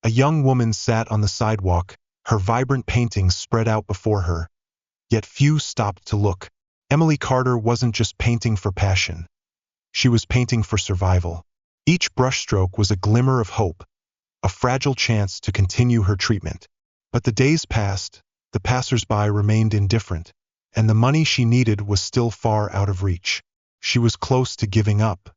A young woman sat on the sidewalk, her vibrant paintings spread out before her, yet few stopped to look. Emily Carter wasn't just painting for passion. She was painting for survival. Each brushstroke was a glimmer of hope, a fragile chance to continue her treatment. But the days passed, the passers-by remained indifferent, and the money she needed was still far out of reach. She was close to giving up.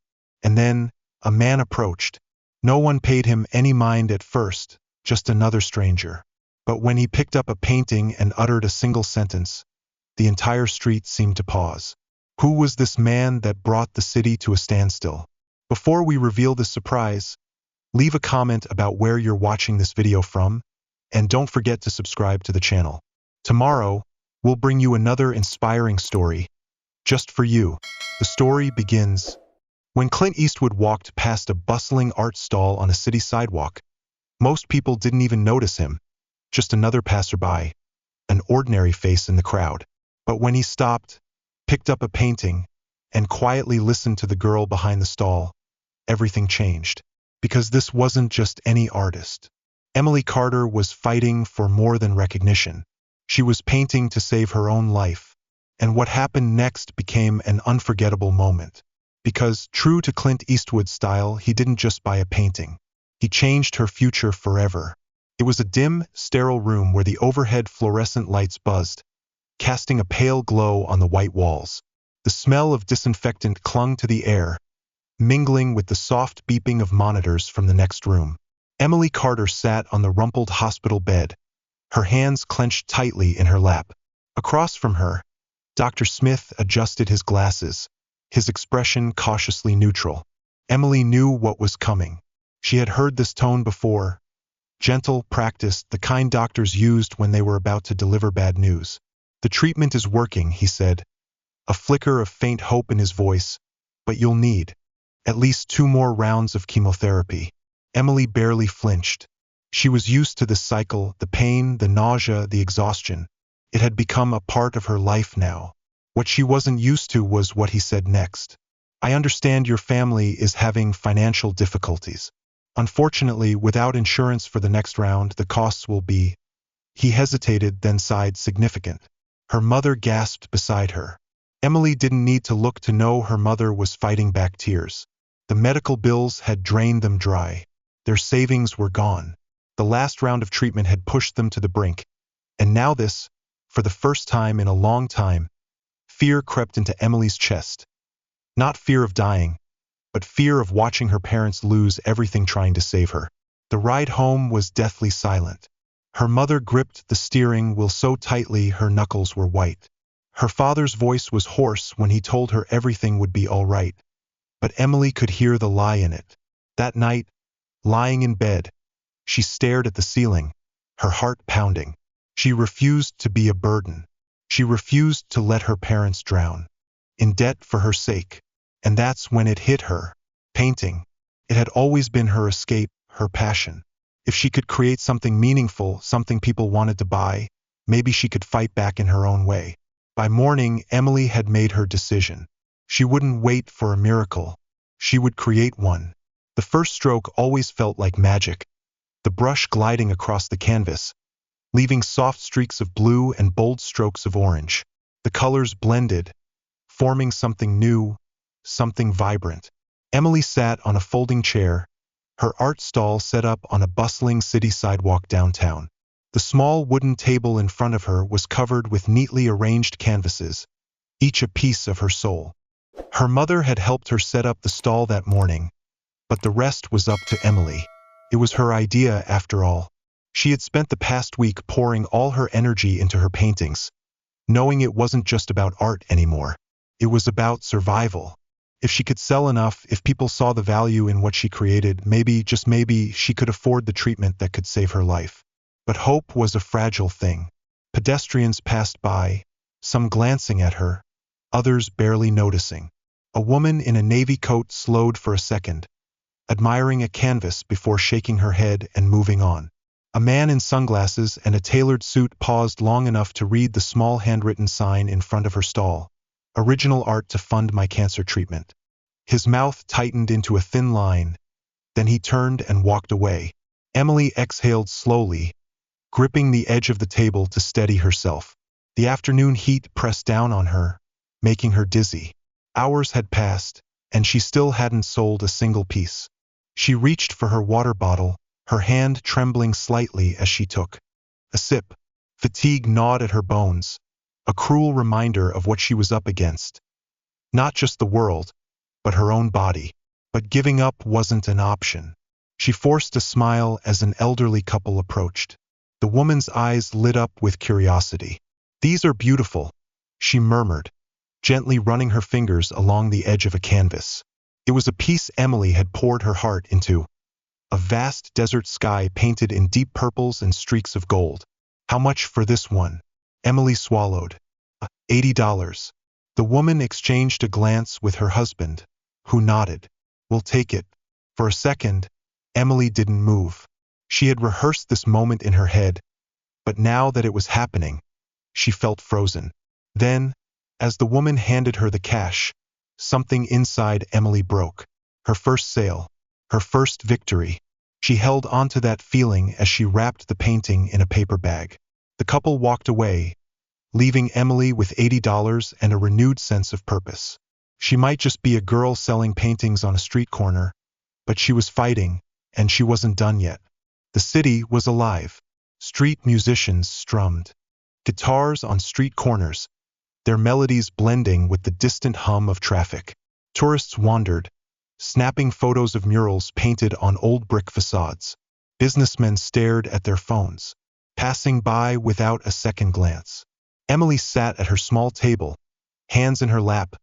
And then, a man approached. No one paid him any mind at first, just another stranger. But when he picked up a painting and uttered a single sentence, the entire street seemed to pause. Who was this man that brought the city to a standstill? Before we reveal this surprise, leave a comment about where you're watching this video from, and don't forget to subscribe to the channel. Tomorrow, we'll bring you another inspiring story, just for you. The story begins when Clint Eastwood walked past a bustling art stall on a city sidewalk. Most people didn't even notice him, just another passerby, an ordinary face in the crowd. But when he stopped, picked up a painting, and quietly listened to the girl behind the stall, everything changed. Because this wasn't just any artist. Emily Carter was fighting for more than recognition. She was painting to save her own life. And what happened next became an unforgettable moment. Because, true to Clint Eastwood's style, he didn't just buy a painting. He changed her future forever. It was a dim, sterile room where the overhead fluorescent lights buzzed, casting a pale glow on the white walls. The smell of disinfectant clung to the air, mingling with the soft beeping of monitors from the next room. Emily Carter sat on the rumpled hospital bed, her hands clenched tightly in her lap. Across from her, Dr. Smith adjusted his glasses, his expression cautiously neutral. Emily knew what was coming. She had heard this tone before. Gentle, practiced, the kind doctors used when they were about to deliver bad news. "The treatment is working," he said, a flicker of faint hope in his voice, "but you'll need at least 2 more rounds of chemotherapy." Emily barely flinched. She was used to this cycle, the pain, the nausea, the exhaustion. It had become a part of her life now. What she wasn't used to was what he said next. "I understand your family is having financial difficulties. Unfortunately, without insurance for the next round, the costs will be—" He hesitated, then sighed, "significant." Her mother gasped beside her. Emily didn't need to look to know her mother was fighting back tears. The medical bills had drained them dry. Their savings were gone. The last round of treatment had pushed them to the brink. And now this, for the first time in a long time, fear crept into Emily's chest. Not fear of dying, but fear of watching her parents lose everything trying to save her. The ride home was deathly silent. Her mother gripped the steering wheel so tightly her knuckles were white. Her father's voice was hoarse when he told her everything would be all right. But Emily could hear the lie in it. That night, lying in bed, she stared at the ceiling, her heart pounding. She refused to be a burden. She refused to let her parents drown in debt for her sake. And that's when it hit her. Painting. It had always been her escape, her passion. If she could create something meaningful, something people wanted to buy, maybe she could fight back in her own way. By morning, Emily had made her decision. She wouldn't wait for a miracle. She would create one. The first stroke always felt like magic, the brush gliding across the canvas, leaving soft streaks of blue and bold strokes of orange. The colors blended, forming something new, something vibrant. Emily sat on a folding chair, her art stall set up on a bustling city sidewalk downtown. The small wooden table in front of her was covered with neatly arranged canvases, each a piece of her soul. Her mother had helped her set up the stall that morning, but the rest was up to Emily. It was her idea, after all. She had spent the past week pouring all her energy into her paintings, knowing it wasn't just about art anymore. It was about survival. If she could sell enough, if people saw the value in what she created, maybe, just maybe, she could afford the treatment that could save her life. But hope was a fragile thing. Pedestrians passed by, some glancing at her, others barely noticing. A woman in a navy coat slowed for a second, admiring a canvas before shaking her head and moving on. A man in sunglasses and a tailored suit paused long enough to read the small handwritten sign in front of her stall. "Original art to fund my cancer treatment." His mouth tightened into a thin line, then he turned and walked away. Emily exhaled slowly, gripping the edge of the table to steady herself. The afternoon heat pressed down on her, making her dizzy. Hours had passed, and she still hadn't sold a single piece. She reached for her water bottle, her hand trembling slightly as she took a sip. Fatigue gnawed at her bones, a cruel reminder of what she was up against. Not just the world, but her own body. But giving up wasn't an option. She forced a smile as an elderly couple approached. The woman's eyes lit up with curiosity. "These are beautiful," she murmured, gently running her fingers along the edge of a canvas. It was a piece Emily had poured her heart into. A vast desert sky painted in deep purples and streaks of gold. "How much for this one?" Emily swallowed. $80. The woman exchanged a glance with her husband, who nodded. "We'll take it." For a second, Emily didn't move. She had rehearsed this moment in her head, but now that it was happening, she felt frozen. Then, as the woman handed her the cash, something inside Emily broke. Her first sale, her first victory. She held onto that feeling as she wrapped the painting in a paper bag. The couple walked away, leaving Emily with $80 and a renewed sense of purpose. She might just be a girl selling paintings on a street corner, but she was fighting, and she wasn't done yet. The city was alive. Street musicians strummed. Guitars on street corners, their melodies blending with the distant hum of traffic. Tourists wandered, snapping photos of murals painted on old brick facades. Businessmen stared at their phones, passing by without a second glance. Emily sat at her small table, hands in her lap,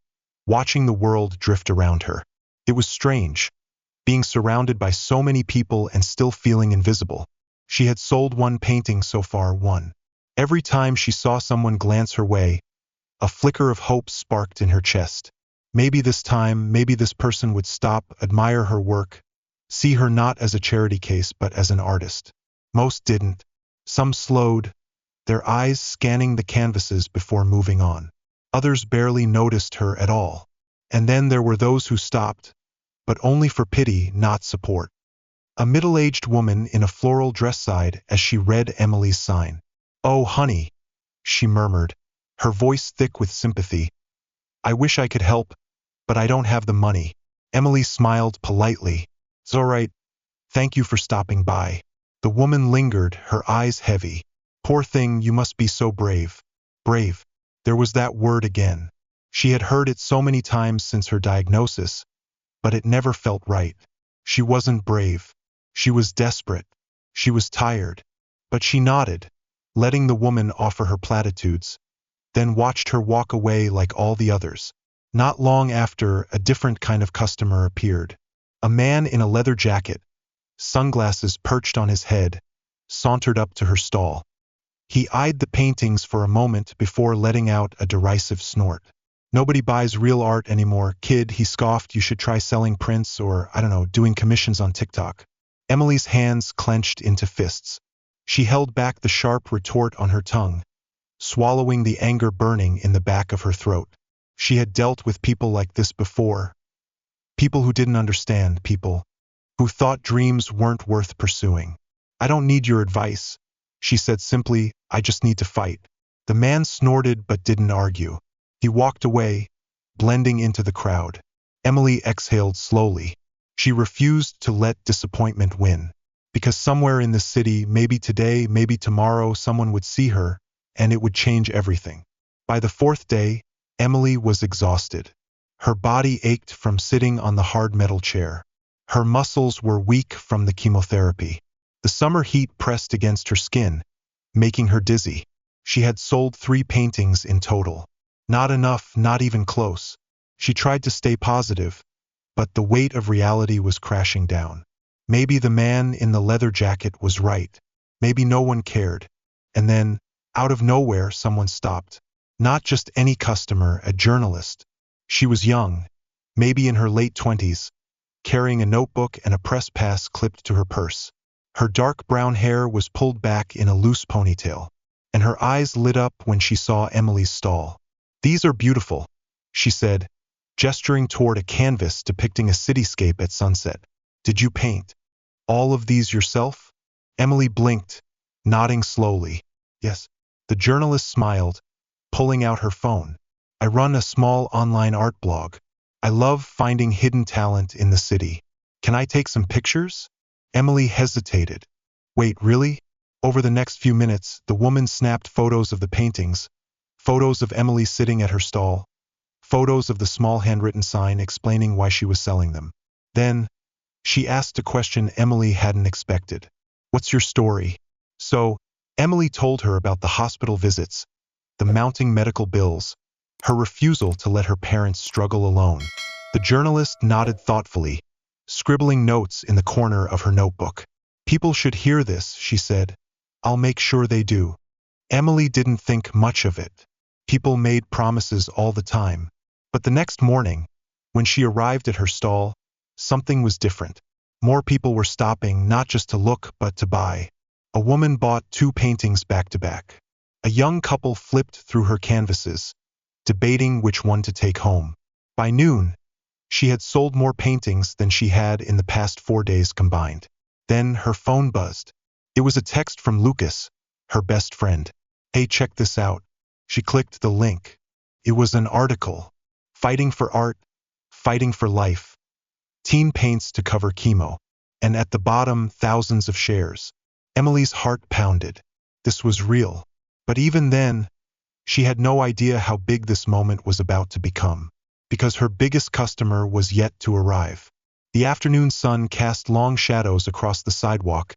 watching the world drift around her. It was strange, being surrounded by so many people and still feeling invisible. She had sold one painting so far, one. Every time she saw someone glance her way, a flicker of hope sparked in her chest. Maybe this time, maybe this person would stop, admire her work, see her not as a charity case but as an artist. Most didn't. Some slowed, their eyes scanning the canvases before moving on. Others barely noticed her at all. And then there were those who stopped, but only for pity, not support. A middle-aged woman in a floral dress sighed as she read Emily's sign. "Oh, honey," she murmured, her voice thick with sympathy. "I wish I could help, but I don't have the money." Emily smiled politely. "It's all right. Thank you for stopping by." The woman lingered, her eyes heavy. "Poor thing, you must be so brave." Brave. There was that word again. She had heard it so many times since her diagnosis, but it never felt right. She wasn't brave. She was desperate. She was tired. But she nodded, letting the woman offer her platitudes, then watched her walk away like all the others. Not long after, a different kind of customer appeared. A man in a leather jacket, sunglasses perched on his head, sauntered up to her stall. He eyed the paintings for a moment before letting out a derisive snort. "Nobody buys real art anymore, kid," he scoffed. "You should try selling prints or, I don't know, doing commissions on TikTok." Emily's hands clenched into fists. She held back the sharp retort on her tongue, swallowing the anger burning in the back of her throat. She had dealt with people like this before. People who didn't understand, people who thought dreams weren't worth pursuing. "I don't need your advice," she said simply. "I just need to fight." The man snorted but didn't argue. He walked away, blending into the crowd. Emily exhaled slowly. She refused to let disappointment win. Because somewhere in the city, maybe today, maybe tomorrow, someone would see her, and it would change everything. By the fourth day, Emily was exhausted. Her body ached from sitting on the hard metal chair. Her muscles were weak from the chemotherapy. The summer heat pressed against her skin, making her dizzy. She had sold 3 paintings in total. Not enough, not even close. She tried to stay positive, but the weight of reality was crashing down. Maybe the man in the leather jacket was right. Maybe no one cared. And then, out of nowhere, someone stopped. Not just any customer, a journalist. She was young, maybe in her late 20s, carrying a notebook and a press pass clipped to her purse. Her dark brown hair was pulled back in a loose ponytail, and her eyes lit up when she saw Emily's stall. "These are beautiful," she said, gesturing toward a canvas depicting a cityscape at sunset. "Did you paint all of these yourself?" Emily blinked, nodding slowly. Yes. The journalist smiled, pulling out her phone. I run a small online art blog. I love finding hidden talent in the city. Can I take some pictures? Emily hesitated. Wait, really? Over the next few minutes, the woman snapped photos of the paintings, photos of Emily sitting at her stall, photos of the small handwritten sign explaining why she was selling them. Then, she asked a question Emily hadn't expected. What's your story? So, Emily told her about the hospital visits, the mounting medical bills, her refusal to let her parents struggle alone. The journalist nodded thoughtfully, scribbling notes in the corner of her notebook. People should hear this, she said. I'll make sure they do. Emily didn't think much of it. People made promises all the time. But the next morning, when she arrived at her stall, something was different. More people were stopping not just to look but to buy. A woman bought 2 paintings back to back. A young couple flipped through her canvases, debating which one to take home. By noon, she had sold more paintings than she had in the past 4 days combined. Then her phone buzzed. It was a text from Lucas, her best friend. Hey, check this out. She clicked the link. It was an article. Fighting for art, fighting for life. Teen paints to cover Chemo. And at the bottom, thousands of shares. Emily's heart pounded. This was real. But even then, she had no idea how big this moment was about to become, because her biggest customer was yet to arrive. The afternoon sun cast long shadows across the sidewalk,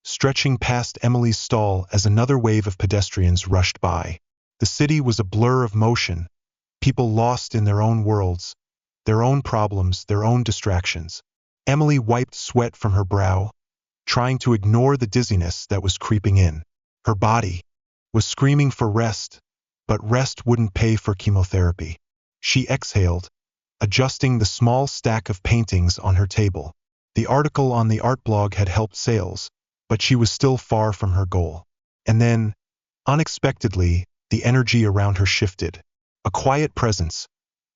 stretching past Emily's stall as another wave of pedestrians rushed by. The city was a blur of motion, people lost in their own worlds, their own problems, their own distractions. Emily wiped sweat from her brow, trying to ignore the dizziness that was creeping in. Her body was screaming for rest, but rest wouldn't pay for chemotherapy. She exhaled, adjusting the small stack of paintings on her table. The article on the art blog had helped sales, but she was still far from her goal. And then, unexpectedly, the energy around her shifted. A quiet presence,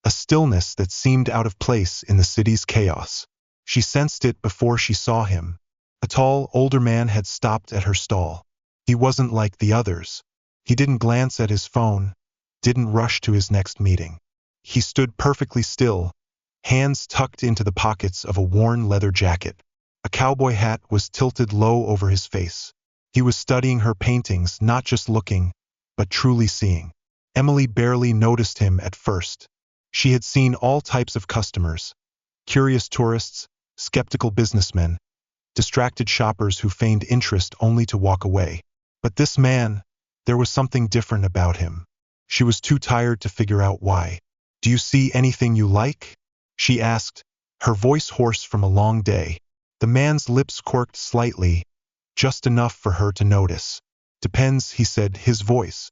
a stillness that seemed out of place in the city's chaos. She sensed it before she saw him. A tall, older man had stopped at her stall. He wasn't like the others. He didn't glance at his phone, didn't rush to his next meeting. He stood perfectly still, hands tucked into the pockets of a worn leather jacket. A cowboy hat was tilted low over his face. He was studying her paintings, not just looking, but truly seeing. Emily barely noticed him at first. She had seen all types of customers, curious tourists, skeptical businessmen, distracted shoppers who feigned interest only to walk away. But this man, there was something different about him. She was too tired to figure out why. Do you see anything you like? She asked, her voice hoarse from a long day. The man's lips quirked slightly, just enough for her to notice. Depends, he said, his voice.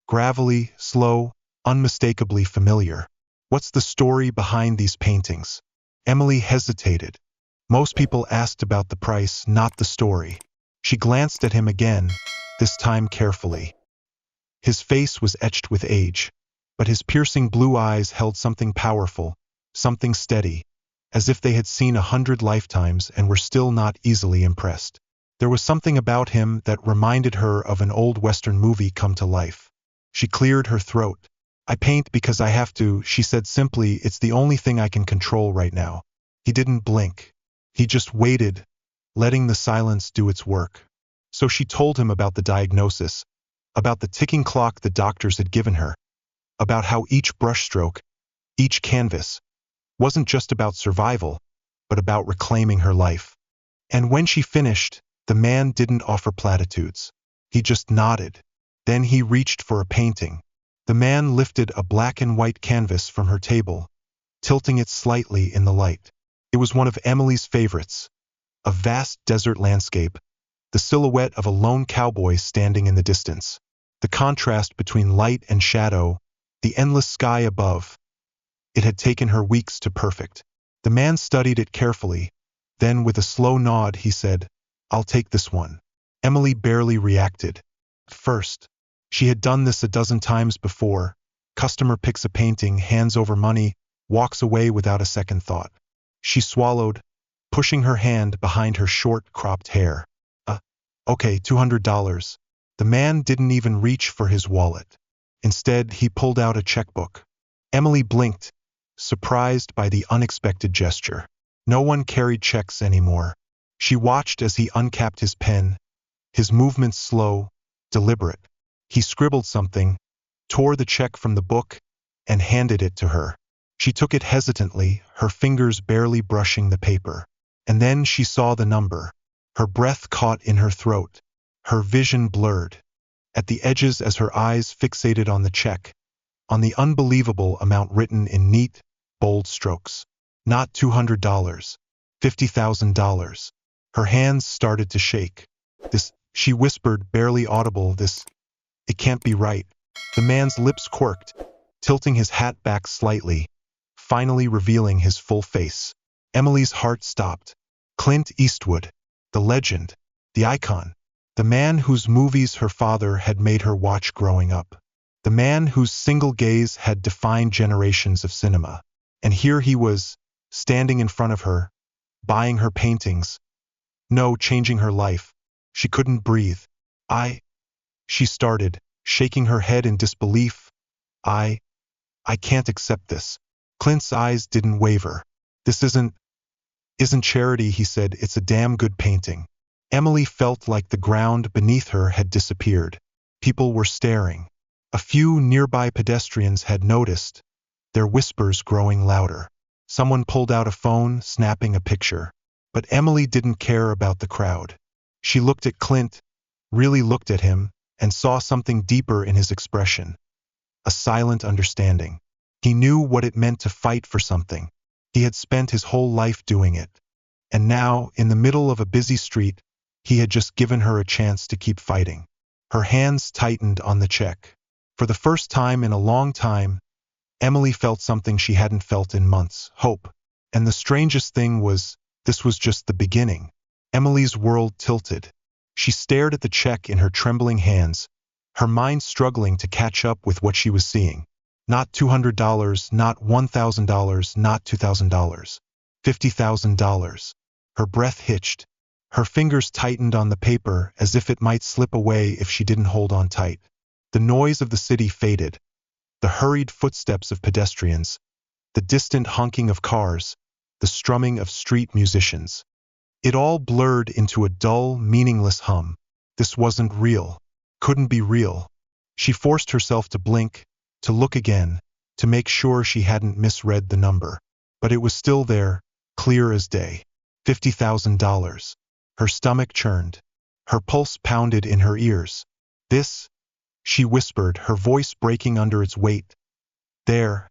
Gravelly, slow, unmistakably familiar. What's the story behind these paintings? Emily hesitated. Most people asked about the price, not the story. She glanced at him again, this time carefully. His face was etched with age, but his piercing blue eyes held something powerful, something steady, as if they had seen 100 lifetimes and were still not easily impressed. There was something about him that reminded her of an old Western movie come to life. She cleared her throat. I paint because I have to, she said simply. It's the only thing I can control right now. He didn't blink. He just waited, letting the silence do its work. So she told him about the diagnosis, about the ticking clock the doctors had given her, about how each brushstroke, each canvas, wasn't just about survival, but about reclaiming her life. And when she finished, the man didn't offer platitudes. He just nodded. Then he reached for a painting. The man lifted a black and white canvas from her table, tilting it slightly in the light. It was one of Emily's favorites, a vast desert landscape, the silhouette of a lone cowboy standing in the distance. The contrast between light and shadow, the endless sky above. It had taken her weeks to perfect. The man studied it carefully. Then with a slow nod he said, I'll take this one. Emily barely reacted. First, she had done this a dozen times before. Customer picks a painting, hands over money, walks away without a second thought. She swallowed, pushing her hand behind her short, cropped hair. Okay, $200. The man didn't even reach for his wallet. Instead, he pulled out a checkbook. Emily blinked, surprised by the unexpected gesture. No one carried checks anymore. She watched as he uncapped his pen, his movements slow, deliberate. He scribbled something, tore the check from the book, and handed it to her. She took it hesitantly, her fingers barely brushing the paper. And then she saw the number. Her breath caught in her throat. Her vision blurred. At the edges as her eyes fixated on the check, on the unbelievable amount written in neat, bold strokes. Not $200. $50,000. Her hands started to shake. This, she whispered, barely audible, it can't be right. The man's lips quirked, tilting his hat back slightly, finally revealing his full face. Emily's heart stopped. Clint Eastwood, the legend, the icon, the man whose movies her father had made her watch growing up, the man whose single gaze had defined generations of cinema. And here he was, standing in front of her, buying her paintings. No, changing her life. She couldn't breathe. She started, shaking her head in disbelief. I can't accept this. Clint's eyes didn't waver. This isn't charity, he said. It's a damn good painting. Emily felt like the ground beneath her had disappeared. People were staring. A few nearby pedestrians had noticed, their whispers growing louder. Someone pulled out a phone, snapping a picture. But Emily didn't care about the crowd. She looked at Clint, really looked at him, and saw something deeper in his expression. A silent understanding. He knew what it meant to fight for something. He had spent his whole life doing it. And now, in the middle of a busy street, he had just given her a chance to keep fighting. Her hands tightened on the check. For the first time in a long time, Emily felt something she hadn't felt in months, hope. And the strangest thing was, this was just the beginning. Emily's world tilted. She stared at the check in her trembling hands, her mind struggling to catch up with what she was seeing. Not $200, not $1,000, not $2,000. $50,000. Her breath hitched. Her fingers tightened on the paper as if it might slip away if she didn't hold on tight. The noise of the city faded. The hurried footsteps of pedestrians, the distant honking of cars, the strumming of street musicians. It all blurred into a dull, meaningless hum. This wasn't real. Couldn't be real. She forced herself to blink, to look again, to make sure she hadn't misread the number. But it was still there, clear as day. $50,000. Her stomach churned. Her pulse pounded in her ears. This, she whispered, her voice breaking under its weight. There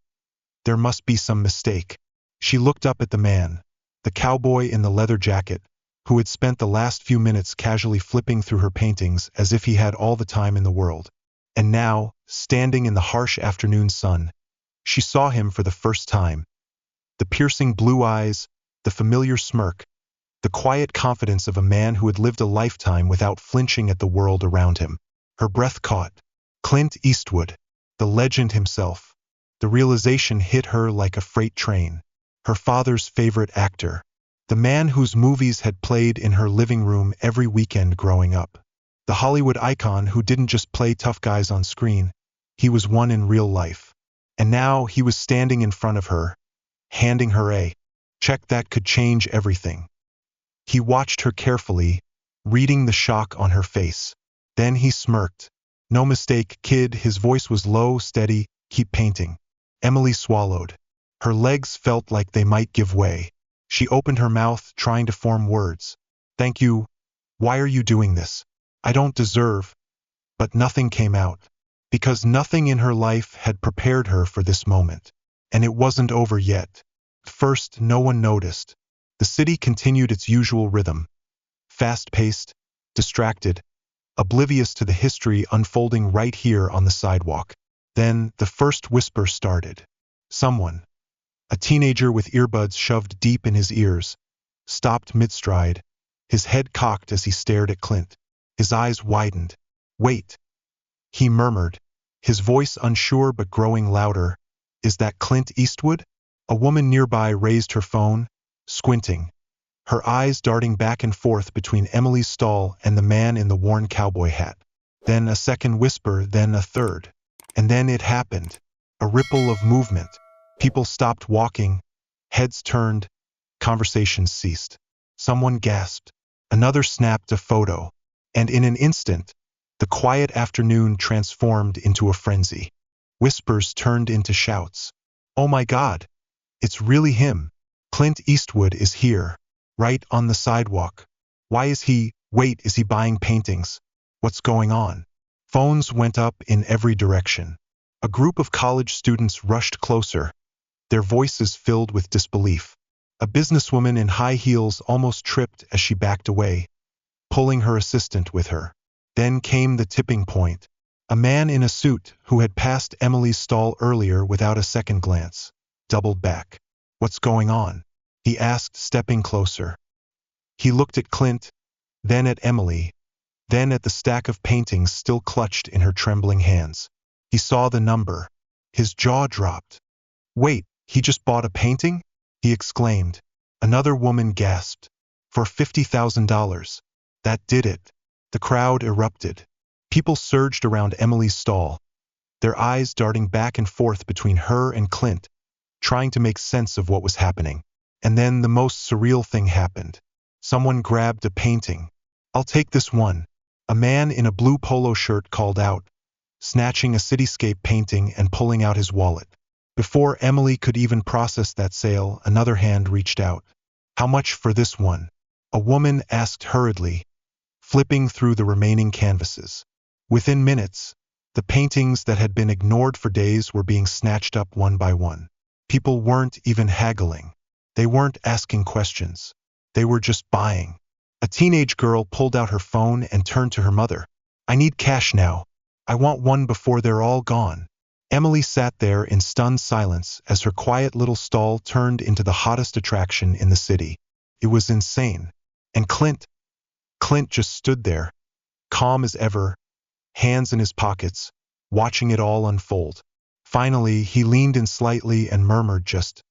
must be some mistake. She looked up at the man, the cowboy in the leather jacket, who had spent the last few minutes casually flipping through her paintings as if he had all the time in the world. And now, standing in the harsh afternoon sun, she saw him for the first time. The piercing blue eyes, the familiar smirk, the quiet confidence of a man who had lived a lifetime without flinching at the world around him. Her breath caught. Clint Eastwood, the legend himself. The realization hit her like a freight train. Her father's favorite actor. The man whose movies had played in her living room every weekend growing up. The Hollywood icon who didn't just play tough guys on screen, he was one in real life. And now he was standing in front of her, handing her a check that could change everything. He watched her carefully, reading the shock on her face. Then he smirked. No mistake, kid, his voice was low, steady, keep painting. Emily swallowed. Her legs felt like they might give way. She opened her mouth, trying to form words. Thank you. Why are you doing this? I don't deserve. But nothing came out. Because nothing in her life had prepared her for this moment. And it wasn't over yet. First, no one noticed. The city continued its usual rhythm. Fast-paced, distracted, oblivious to the history unfolding right here on the sidewalk. Then, the first whisper started. Someone, a teenager with earbuds shoved deep in his ears, stopped mid-stride, his head cocked as he stared at Clint. His eyes widened. Wait, he murmured, his voice unsure but growing louder. Is that Clint Eastwood? A woman nearby raised her phone, squinting, her eyes darting back and forth between Emily's stall and the man in the worn cowboy hat. Then a second whisper, then a third. And then it happened. A ripple of movement. People stopped walking, heads turned, conversations ceased. Someone gasped. Another snapped a photo. And in an instant, the quiet afternoon transformed into a frenzy. Whispers turned into shouts. "Oh my God! It's really him! Clint Eastwood is here, right on the sidewalk. Why is he, wait, is he buying paintings? What's going on?" Phones went up in every direction. A group of college students rushed closer, their voices filled with disbelief. A businesswoman in high heels almost tripped as she backed away, pulling her assistant with her. Then came the tipping point. A man in a suit, who had passed Emily's stall earlier without a second glance, doubled back. "What's going on?" he asked, stepping closer. He looked at Clint, then at Emily, then at the stack of paintings still clutched in her trembling hands. He saw the number. His jaw dropped. "Wait, he just bought a painting?" he exclaimed. Another woman gasped. "For $50,000. That did it." The crowd erupted. People surged around Emily's stall, their eyes darting back and forth between her and Clint, trying to make sense of what was happening. And then the most surreal thing happened. Someone grabbed a painting. "I'll take this one," a man in a blue polo shirt called out, snatching a cityscape painting and pulling out his wallet. Before Emily could even process that sale, another hand reached out. "How much for this one?" a woman asked hurriedly, flipping through the remaining canvases. Within minutes, the paintings that had been ignored for days were being snatched up one by one. People weren't even haggling. They weren't asking questions. They were just buying. A teenage girl pulled out her phone and turned to her mother. "I need cash now. I want one before they're all gone." Emily sat there in stunned silence as her quiet little stall turned into the hottest attraction in the city. It was insane. And Clint just stood there, calm as ever, hands in his pockets, watching it all unfold. Finally, he leaned in slightly and murmured just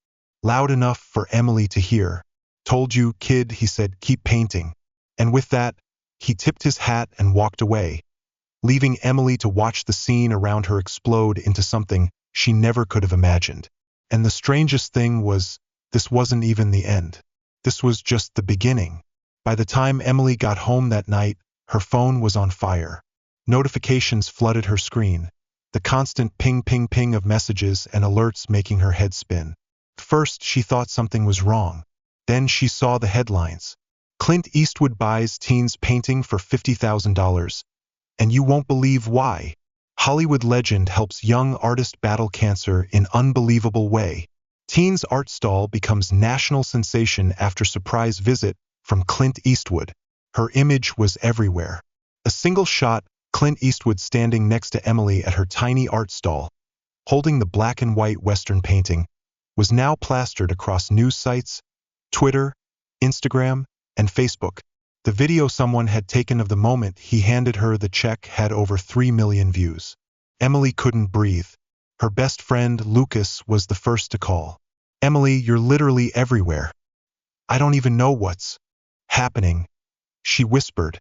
loud enough for Emily to hear. "Told you, kid," he said, "keep painting." And with that, he tipped his hat and walked away, leaving Emily to watch the scene around her explode into something she never could have imagined. And the strangest thing was, this wasn't even the end. This was just the beginning. By the time Emily got home that night, her phone was on fire. Notifications flooded her screen, the constant ping ping ping of messages and alerts making her head spin. First, she thought something was wrong. Then she saw the headlines. "Clint Eastwood buys teens painting for $50,000. And you won't believe why. Hollywood legend helps young artist battle cancer in unbelievable way. Teens art stall becomes national sensation after surprise visit from Clint Eastwood." Her image was everywhere. A single shot, Clint Eastwood standing next to Emily at her tiny art stall, holding the black and white Western painting, was now plastered across news sites, Twitter, Instagram, and Facebook. The video someone had taken of the moment he handed her the check had over 3 million views. Emily couldn't breathe. Her best friend, Lucas, was the first to call. "Emily, you're literally everywhere. I don't even know what's happening," she whispered,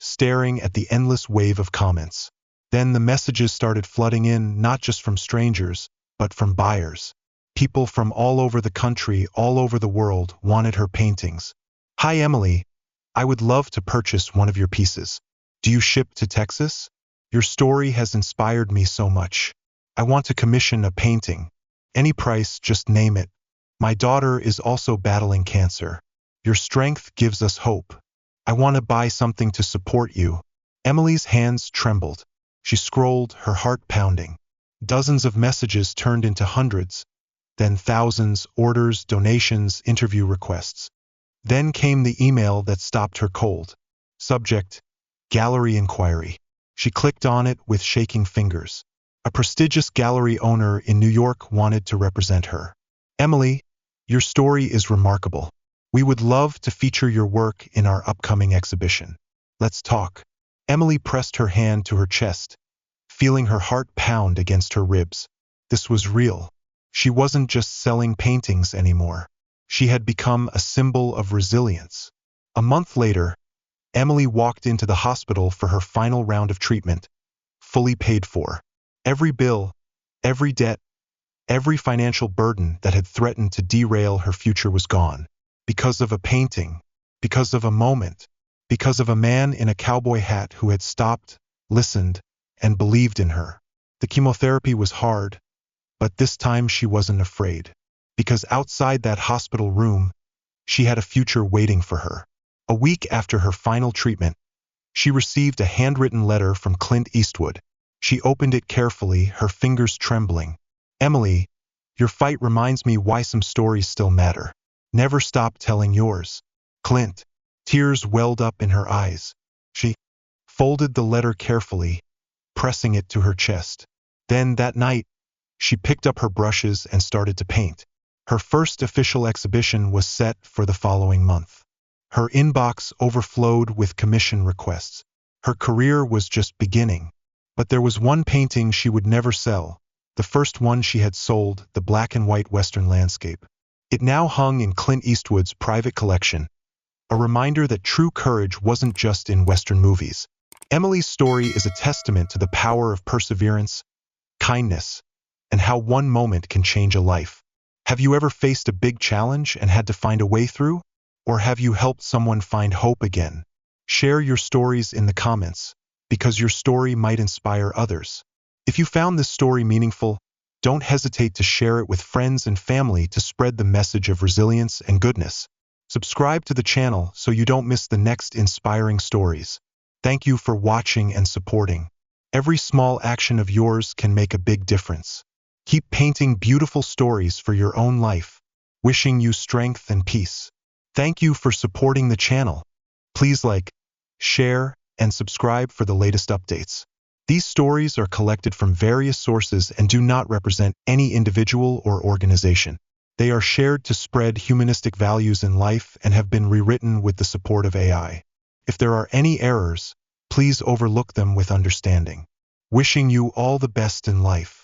staring at the endless wave of comments. Then the messages started flooding in, not just from strangers, but from buyers. People from all over the country, all over the world, wanted her paintings. "Hi Emily, I would love to purchase one of your pieces. Do you ship to Texas? Your story has inspired me so much. I want to commission a painting. Any price, just name it. My daughter is also battling cancer. Your strength gives us hope. I want to buy something to support you." Emily's hands trembled. She scrolled, her heart pounding. Dozens of messages turned into hundreds, then thousands, orders, donations, interview requests. Then came the email that stopped her cold. Subject: Gallery Inquiry. She clicked on it with shaking fingers. A prestigious gallery owner in New York wanted to represent her. "Emily, your story is remarkable. We would love to feature your work in our upcoming exhibition. Let's talk." Emily pressed her hand to her chest, feeling her heart pound against her ribs. This was real. She wasn't just selling paintings anymore. She had become a symbol of resilience. A month later, Emily walked into the hospital for her final round of treatment, fully paid for. Every bill, every debt, every financial burden that had threatened to derail her future was gone. Because of a painting, because of a moment, because of a man in a cowboy hat who had stopped, listened, and believed in her. The chemotherapy was hard, but this time she wasn't afraid. Because outside that hospital room, she had a future waiting for her. A week after her final treatment, she received a handwritten letter from Clint Eastwood. She opened it carefully, her fingers trembling. Emily, your fight reminds me why some stories still matter. Never stop telling yours. Clint. Tears welled up in her eyes. She folded the letter carefully, pressing it to her chest. Then that night, she picked up her brushes and started to paint. Her first official exhibition was set for the following month. Her inbox overflowed with commission requests. Her career was just beginning. But there was one painting she would never sell, the first one she had sold, the black and white Western landscape. It now hung in Clint Eastwood's private collection, a reminder that true courage wasn't just in Western movies. Emily's story is a testament to the power of perseverance, kindness, and how one moment can change a life. Have you ever faced a big challenge and had to find a way through? Or have you helped someone find hope again? Share your stories in the comments, because your story might inspire others. If you found this story meaningful, don't hesitate to share it with friends and family to spread the message of resilience and goodness. Subscribe to the channel so you don't miss the next inspiring stories. Thank you for watching and supporting. Every small action of yours can make a big difference. Keep painting beautiful stories for your own life. Wishing you strength and peace. Thank you for supporting the channel. Please like, share, and subscribe for the latest updates. These stories are collected from various sources and do not represent any individual or organization. They are shared to spread humanistic values in life and have been rewritten with the support of AI. If there are any errors, please overlook them with understanding. Wishing you all the best in life.